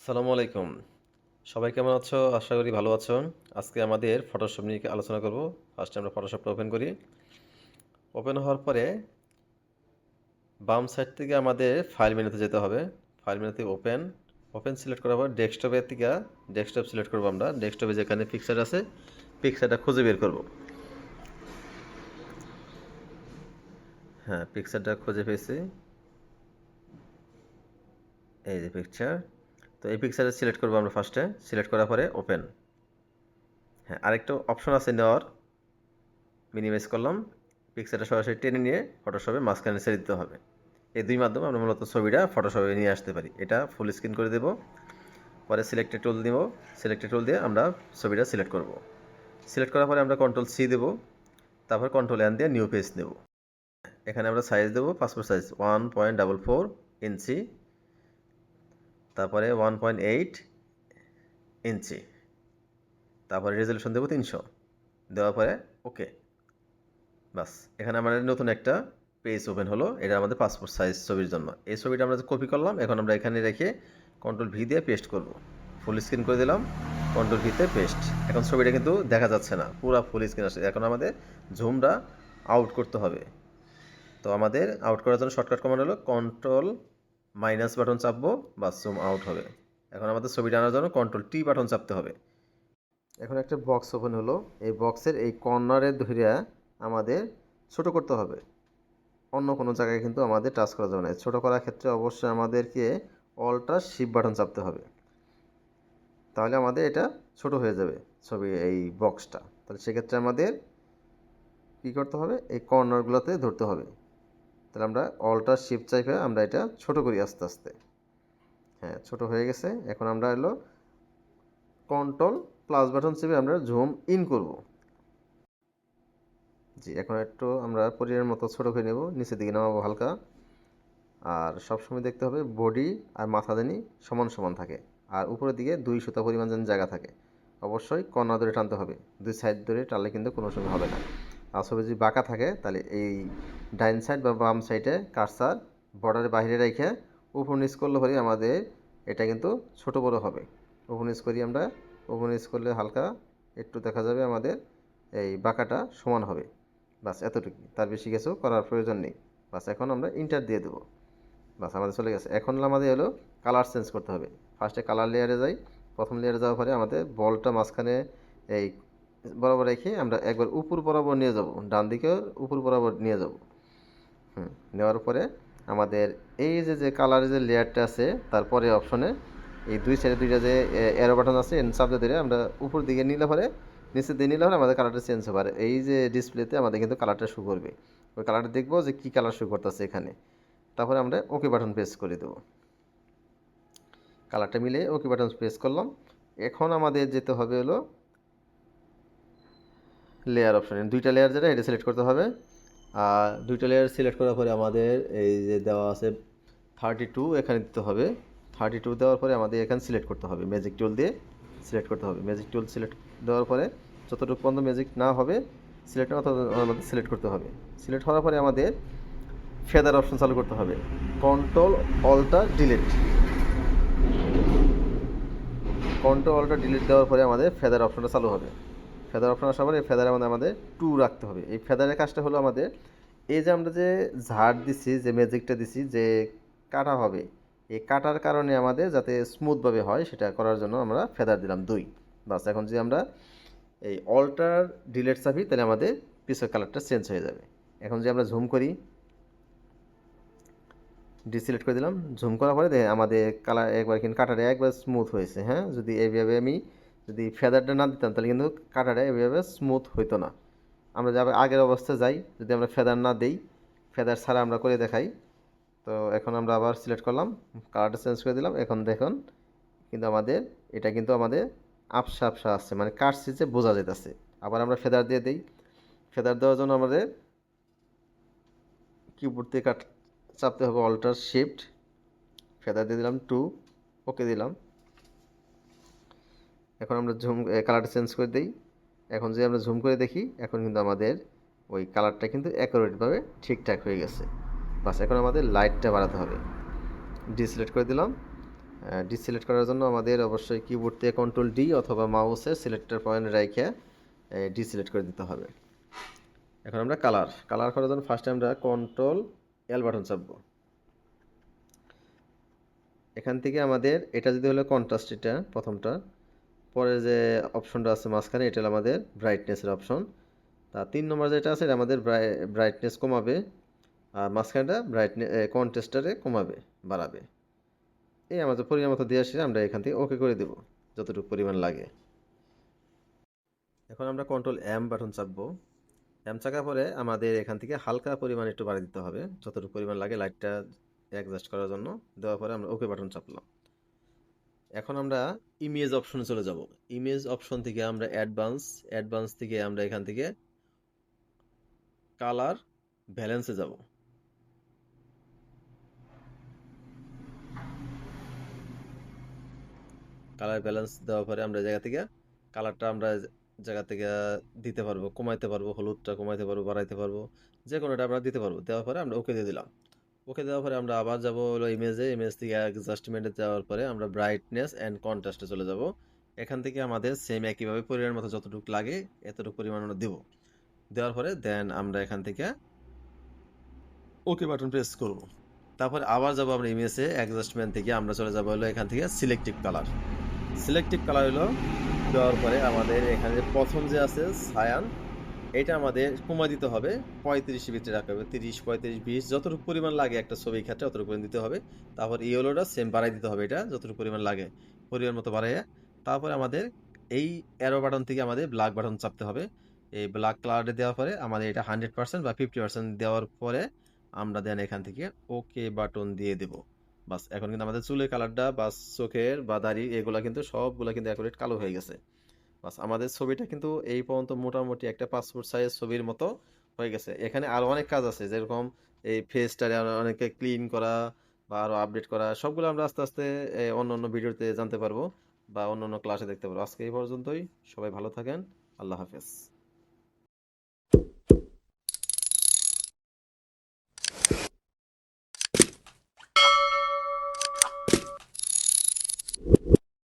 সালামু আলাইকুম। সবাই কেমন আছো? আশা করি ভালো আছো। আজকে আমাদের ফটোশপ নিয়ে আলোচনা করব। ফার্স্টে আমরা ফটোশপটা ওপেন করি। ওপেন হওয়ার পরে বাম সাইড থেকে আমাদের ফাইল মেনুতে যেতে হবে। ফাইল মেনুতে ওপেন সিলেক্ট করার পর ডেস্কটপের থেকে ডেস্কটপ সিলেক্ট করব আমরা। ডেস্কটপে যেখানে পিকচার আছে, পিকচারটা খুঁজে বের করব। হ্যাঁ, পিকচারটা খুঁজে পেয়েছি। এই যে পিকচার। তো এই পিকচারে সিলেক্ট করব আমরা ফার্স্টে। সিলেক্ট করার পরে ওপেন। হ্যাঁ, আরেকটা অপশন আছে নেওয়ার। মিনিমাইজ করলাম। পিকচারটা সরাসরি টেনে নিয়ে ফটোশপে মাঝখানে ছেড়ে দিতে হবে। এই দুই মাধ্যমে আমরা মূলত ছবিটা ফটোশপে নিয়ে আসতে পারি। এটা ফুল স্ক্রিন করে দেব। পরে সিলেক্টেড টুল দিব। সিলেক্টেড টুল দিয়ে আমরা ছবিটা সিলেক্ট করব। সিলেক্ট করার পরে আমরা কন্ট্রোল সি দেব। তারপর কন্ট্রোল এন দিয়ে নিউ পেজ দেব। এখানে আমরা সাইজ দেব পাসপোর্ট সাইজ 1.44 ইঞ্চি, তারপরে 1.8 ইঞ্চি, তারপরে রেজলিউশন দেবো 300। দেওয়ার পরে ওকে। বাস, এখানে আমাদের নতুন একটা পেজ ওপেন হলো। এটা আমাদের পাসপোর্ট সাইজ ছবির জন্য। এই ছবিটা আমরা কপি করলাম। এখন আমরা এখানে রেখে কন্ট্রোল ভি দিয়ে পেস্ট করব। ফুল স্ক্রিন করে দিলাম, কন্ট্রোল ভিতে পেস্ট। এখন ছবিটা কিন্তু দেখা যাচ্ছে না, পুরো ফুল স্ক্রিন আসছে। এখন আমাদের জুমটা আউট করতে হবে। তো আমাদের আউট করার জন্য শর্টকাট কমান্ড হলো কন্ট্রোল মাইনাস বাটন চাপবো, বাস জুম আউট হবে। এখন আমাদের ছবিটা আনার জন্য কন্ট্রোল টি বাটন চাপতে হবে। এখন একটা বক্স ওপেন হলো। এই বক্সের এই কর্নারে ধরিয়া আমাদের ছোট করতে হবে। অন্য কোনো জায়গায় কিন্তু আমাদের টাচ করা যাবে না। ছোটো করার ক্ষেত্রে অবশ্যই আমাদেরকে অল্টার শিফট বাটন চাপতে হবে। তাহলে আমাদের এটা ছোট হয়ে যাবে ছবি, এই বক্সটা। তাহলে সেক্ষেত্রে আমাদের কী করতে হবে, এই কর্নারগুলোতে ধরতে হবে। তাহলে আমরা অল্টার শিফট চাইপে আমরা এটা ছোট করি আস্তে আস্তে। হ্যাঁ, ছোট হয়ে গেছে। এখন আমরা হলো কন্ট্রোল প্লাস বাটন চেপে আমরা জুম ইন করব। জি, এখন একটু আমরা পরিমাণ মতো ছোট করে নেব, নিচের দিকে নামাবো হালকা। আর সবসময় দেখতে হবে বডি আর মাথা জানি সমান সমান থাকে, আর উপরের দিকে 2 সুতা পরিমাণ যেন জায়গা থাকে। অবশ্যই কর্নার ধরে টানতে হবে, দুই সাইড ধরে টানলে কিন্তু কোনো সময় হবে না। আর ছবি যদি বাঁকা থাকে তাহলে এই ডাইন সাইড বা বাম সাইডে কার্সার বর্ডারের বাইরে রেখে উপর নিচ করলে পরে আমাদের এটা কিন্তু ছোট বড় হবে। উপর নিচ করি আমরা, উপর নিচ করলে হালকা একটু দেখা যাবে আমাদের এই বাঁকাটা সমান হবে। বাস এতটুকু, তার বেশি কিছু করার প্রয়োজন নেই। বাস এখন আমরা ইন্টার দিয়ে দেবো। বাস আমাদের চলে গেছে। এখন আমাদের হলো কালার চেঞ্জ করতে হবে। ফার্স্টে কালার লেয়ারে যাই। প্রথম লেয়ারে যাওয়ার পরে আমাদের বলটা মাঝখানে এই বরাবর রেখে আমরা একবার উপর বরাবর নিয়ে যাব, ডান দিকে উপর বরাবর নিয়ে যাব। নেওয়ার পরে আমাদের এই যে কালারের যে লেয়ারটা আছে তারপরে অপশনে এই দুই সাইডে দুইটা যে এরো বাটন আছে, চাপতে ধরে আমরা উপর দিকে নিলে পরে নিচের দিকে নিলে পরে আমাদের কালারটা চেঞ্জ হবে। আর এই যে ডিসপ্লেতে আমাদের কিন্তু কালারটা শো করবে। ওই কালারটা দেখবো যে কী কালার শো করতেছে এখানে। তারপরে আমরা ওকে বাটন প্রেস করে দেবো। কালারটা মিলে ওকে বাটন প্রেস করলাম। এখন আমাদের যেতে হবে হলো লেয়ার অপশানে, দুইটা লেয়ার যেটা এটা সিলেক্ট করতে হবে। আর দুইটা লেয়ার সিলেক্ট করার পরে আমাদের এই যে দেওয়া আছে 32 এখানে দিতে হবে। 32 দেওয়ার পরে আমাদের এখানে সিলেক্ট করতে হবে, ম্যাজিক টুল দিয়ে সিলেক্ট করতে হবে। ম্যাজিক টুল সিলেক্ট দেওয়ার পরে যতটুকু পর্যন্ত ম্যাজিক না হবে সিলেক্ট না, তত আমাদের সিলেক্ট করতে হবে। সিলেক্ট হওয়ার পরে আমাদের ফেদার অপশন চালু করতে হবে। Control alter delete, control alter delete দেওয়ার পরে আমাদের ফেদার অপশনটা চালু হবে। ফেদার অপশন আসার পরে এই ফেদারে আমাদের 2 রাখতে হবে। এই ফেদারের কাজটা হলো আমাদের এই যে আমরা যে ঝাড় দিছি, যে ম্যাজিকটা দিছি, যে কাটা হবে, এই কাটার কারণে আমাদের যাতে স্মুথভাবে হয় সেটা করার জন্য আমরা ফেদার দিলাম 2। বাস, এখন যদি আমরা এই অল্টার ডিলিট চাপি তাহলে আমাদের পিছের কালারটা চেঞ্জ হয়ে যাবে। এখন যদি আমরা জুম করি, ডিসিলেক্ট করে দিলাম, জুম করার পরে দেখে আমাদের কালার একবার কিন্তু কাটারে একবার স্মুথ হয়েছে। হ্যাঁ, যদি এইভাবে আমি যদি ফেদারটা না দিতাম তাহলে কিন্তু কাটারে এইভাবে স্মুথ হইতো না। আমরা যাবে আগের অবস্থায় যাই, যদি আমরা ফেদার না দেই, ফেদার ছাড়া আমরা করে দেখাই। তো এখন আমরা আবার সিলেক্ট করলাম, কালারটা চেঞ্জ করে দিলাম। এখন দেখুন কিন্তু আমাদের এটা কিন্তু আমাদের আপসা আপসা আসছে, মানে কাটছে যে বোঝা যেতেছে। আবার আমরা ফেদার দিয়ে দিই। ফেদার দেওয়ার জন্য আমাদের কিবোর্ড দিয়ে চাপতে হবে অল্টার শিফট, ফেদার দিয়ে দিলাম 2, ওকে দিলাম। এখন আমরা জুম কালারটা চেঞ্জ করে দিই। এখন যদি আমরা জুম করে দেখি, এখন কিন্তু আমাদের ওই কালারটা কিন্তু অ্যাকুরেটভাবে ঠিকঠাক হয়ে গেছে। বাস, এখন আমাদের লাইটটা বাড়াতে হবে। ডিসিলেক্ট করে দিলাম। ডিসিলেক্ট করার জন্য আমাদের অবশ্যই কিবোর্ড থেকে কন্ট্রোল ডি অথবা মাউসের সিলেক্টর পয়েন্ট রেখে ডিসিলেক্ট করে দিতে হবে। এখন আমরা কালার করার জন্য ফার্স্টে আমরা কন্ট্রোল এল বাটন চাপবো। এখান থেকে আমাদের এটা যদি হলো কন্ট্রাস্ট, এটা প্রথমটা, পরে যে অপশনটা আছে মাঝখানে এটা হলো আমাদের ব্রাইটনেসের অপশন। তা 3 নম্বর যেটা আছে এটা আমাদের ব্রাইটনেস কমাবে, আর মাঝখানটা ব্রাইটনেস কন্ট্রাস্টারে কমাবে, বাড়াবে। এই আমাদের পরিমাণ মতো দিয়ে আসলে আমরা এখান থেকে ওকে করে দেব যতটুকু পরিমাণ লাগে। এখন আমরা কন্ট্রোল এম বাটন চাপবো। এম চাপার পরে আমাদের এখান থেকে হালকা পরিমাণ একটু বাড়িয়ে দিতে হবে যতটুকু পরিমাণ লাগে লাইটটা অ্যাডজাস্ট করার জন্য। দেওয়ার পরে আমরা ওকে বাটন চাপলাম। এখন আমরা ইমেজ অপশনে চলে যাব। ইমেজ অপশন থেকে আমরা অ্যাডভান্স থেকে আমরা এখান থেকে কালার ব্যালেন্সে যাব। কালার ব্যালেন্স দেওয়ার পরে আমরা জায়গা থেকে কালারটা আমরা জায়গা থেকে দিতে পারবো, কমাইতে পারবো, হলুদটা কমাইতে পারবো, বাড়াইতে পারবো, যে কোনোটা আমরা দিতে পারবো। দেওয়ার পরে আমরা ওকে দিয়ে দিলাম। ওকে দেওয়ার পরে আমরা আবার যাব হলো ইমেজ থেকে অ্যাডজাস্টমেন্টে যাওয়ার পরে আমরা ব্রাইটনেস অ্যান্ড কন্ট্রাস্টে চলে যাব। এখান থেকে আমাদের সেম একইভাবে পরিমাণ মতো যতটুকু লাগে এতটুকু পরিমাণ আমরা দেবো। দেওয়ার পরে দেন আমরা এখান থেকে ওকে বাটন প্রেস করব। তারপর আবার যাব আমরা ইমেজে অ্যাডজাস্টমেন্ট থেকে আমরা চলে যাব হলো এখান থেকে সিলেক্টিভ কালার হলো দেওয়ার পরে আমাদের এখানে প্রথম যে আছে সায়ান, এটা আমাদের কমাই দিতে হবে, 35 ভিতরে রাখতে হবে, 30, 35, 20 যতটুকু পরিমাণ লাগে একটা ছবির ক্ষেত্রে অতটুকু পরিমাণ দিতে হবে। তারপর ইয়েলোটা সেম বাড়াই দিতে হবে, এটা যতটুকু পরিমাণ লাগে পরিমাণ মতো বাড়াইয়া। তারপরে আমাদের এই অ্যারো বাটন থেকে আমাদের ব্ল্যাক বাটন চাপতে হবে। এই ব্ল্যাক কালারে দেওয়ার পরে আমাদের এটা 100% বা 50% দেওয়ার পরে আমরা দেন এখান থেকে ওকে বাটন দিয়ে দেব। বাস, এখন কিন্তু আমাদের চুলের কালারটা বা চোখের বা দাড়ি এগুলা কিন্তু সবগুলা কিন্তু অ্যাকুরেট কালো হয়ে গেছে। বাস, আমাদের ছবিটা কিন্তু এই পর্যন্ত মোটামুটি একটা পাসপোর্ট সাইজ ছবির মতো হয়ে গেছে। এখানে আরো অনেক কাজ আছে, যেরকম এই ফেসটা অনেকে ক্লিন করা বা আরো আপডেট করা, সবগুলো আমরা আস্তে আস্তে অন্য অন্য ভিডিওতে জানতে পারবো বা অন্য অন্য ক্লাসে দেখতে পারবো। আজকে এই পর্যন্তই, সবাই ভালো থাকেন, আল্লাহ হাফেজ।